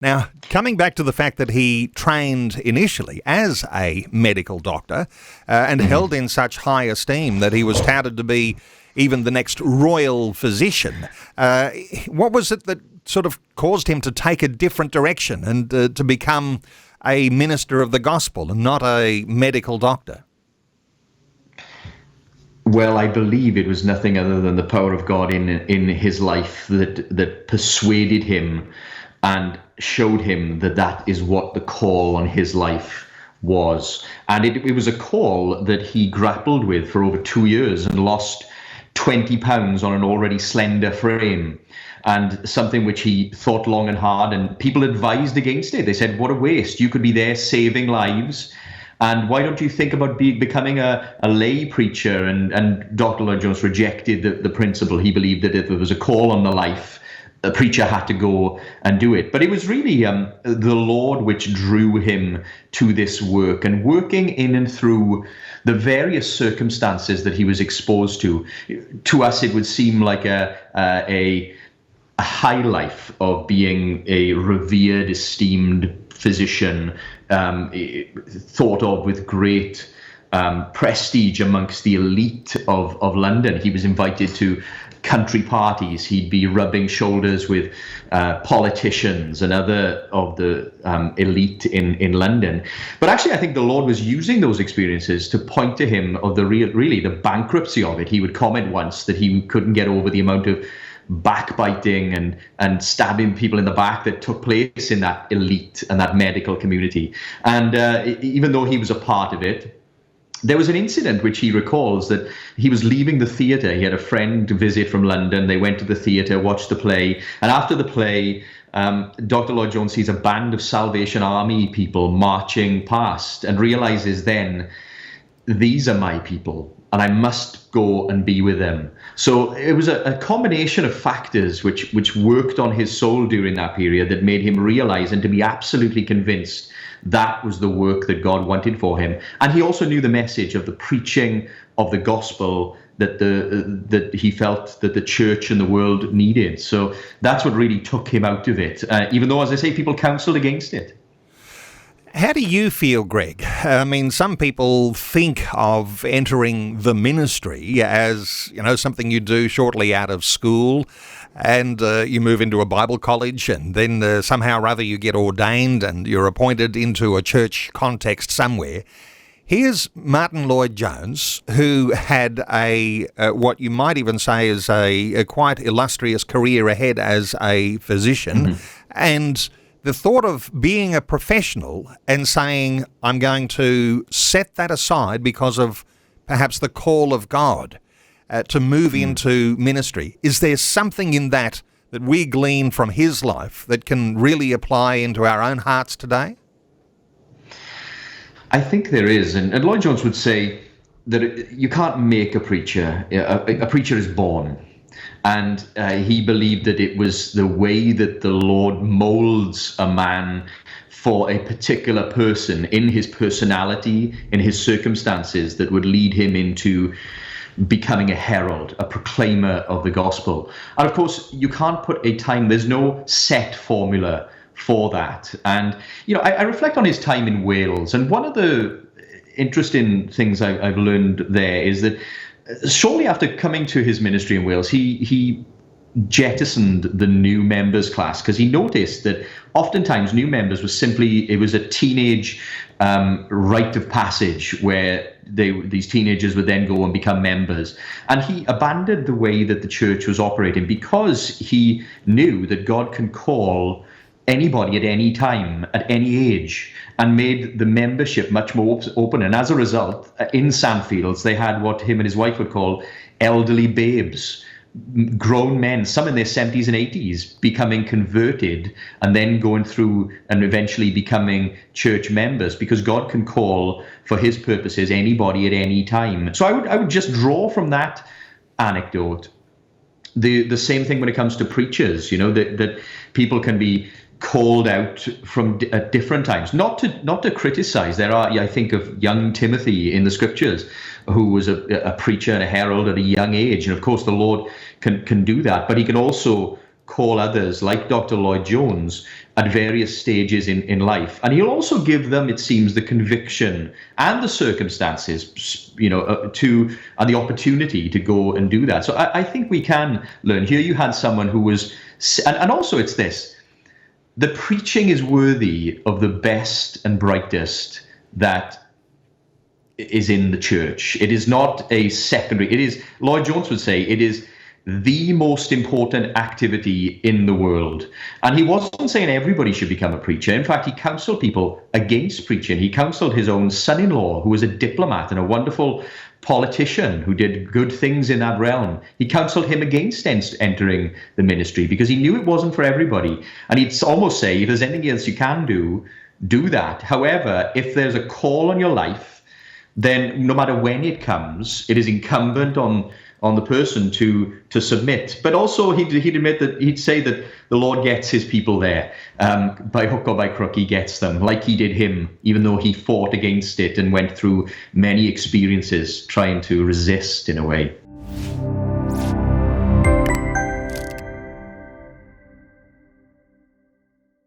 Now, coming back to the fact that he trained initially as a medical doctor and held in such high esteem that he was touted to be even the next royal physician, what was it that sort of caused him to take a different direction and to become a minister of the gospel and not a medical doctor? Well, I believe it was nothing other than the power of God in his life that persuaded him and showed him that is what the call on his life was. And it was a call that he grappled with for over 2 years and lost 20 pounds on an already slender frame, and something which he thought long and hard, and people advised against it. They said, what a waste. You could be there saving lives. And why don't you think about becoming a lay preacher? And Dr. Lloyd Jones rejected the principle. He believed that if there was a call on the life, a preacher had to go and do it. But it was really the Lord which drew him to this work, and working in and through the various circumstances that he was exposed to. To us, it would seem like a high life of being a revered, esteemed physician, thought of with great prestige amongst the elite of London. He was invited to country parties. He'd be rubbing shoulders with politicians and other of the elite in London. But actually, I think the Lord was using those experiences to point to him of really the bankruptcy of it. He would comment once that he couldn't get over the amount of backbiting and stabbing people in the back that took place in that elite and that medical community. And even though he was a part of it, there was an incident which he recalls, that he was leaving the theatre. He had a friend visit from London. They went to the theatre, watched the play. And after the play, Dr. Lloyd Jones sees a band of Salvation Army people marching past and realizes then, these are my people, and I must go and be with them. So it was a combination of factors which worked on his soul during that period that made him realize and to be absolutely convinced that was the work that God wanted for him. And he also knew the message of the preaching of the gospel that he felt that the church and the world needed. So that's what really took him out of it, even though, as I say, people counseled against it. How do you feel, Greg? I mean, some people think of entering the ministry as, something you do shortly out of school, and you move into a Bible college, and then somehow or other you get ordained and you're appointed into a church context somewhere. Here's Martyn Lloyd Jones, who had what you might even say is a quite illustrious career ahead as a physician, and the thought of being a professional and saying, I'm going to set that aside because of perhaps the call of God to move into ministry. Is there something in that we glean from his life that can really apply into our own hearts today? I think there is. And Lloyd Jones would say that you can't make a preacher. A preacher is born. And he believed that it was the way that the Lord molds a man for a particular person in his personality, in his circumstances, that would lead him into becoming a herald, a proclaimer of the gospel. And of course, you can't put a time, there's no set formula for that. And, I reflect on his time in Wales. And one of the interesting things I've learned there is that shortly after coming to his ministry in Wales, he jettisoned the new members class, because he noticed that oftentimes new members it was a teenage rite of passage where these teenagers would then go and become members. And he abandoned the way that the church was operating because he knew that God can call anybody at any time, at any age, and made the membership much more open. And as a result, in Sandfields, they had what him and his wife would call elderly babes, grown men, some in their 70s and 80s, becoming converted and then going through and eventually becoming church members, because God can call for his purposes anybody at any time. So I would just draw from that anecdote the same thing when it comes to preachers, that people can be called out at different times, not to criticize. I think of young Timothy in the scriptures, who was a preacher and a herald at a young age, and of course the Lord can do that, but he can also call others, like Dr. Lloyd Jones, at various stages in life. And he'll also give them, it seems, the conviction and the circumstances, and the opportunity to go and do that. So I think we can learn. Here you had someone who was, and also it's this, the preaching is worthy of the best and brightest that is in the church. It is not a secondary. It is, Lloyd Jones would say, it is the most important activity in the world. And he wasn't saying everybody should become a preacher. In fact, he counseled people against preaching. He counseled his own son-in-law, who was a diplomat and a wonderful politician who did good things in that realm. He counseled him against entering the ministry because he knew it wasn't for everybody. And he'd almost say, if there's anything else you can do that. However, if there's a call on your life, then no matter when it comes, it is incumbent on the person to submit. But also he'd admit that he'd say that the Lord gets his people there. By hook or by crook, he gets them, like he did him, even though he fought against it and went through many experiences trying to resist in a way.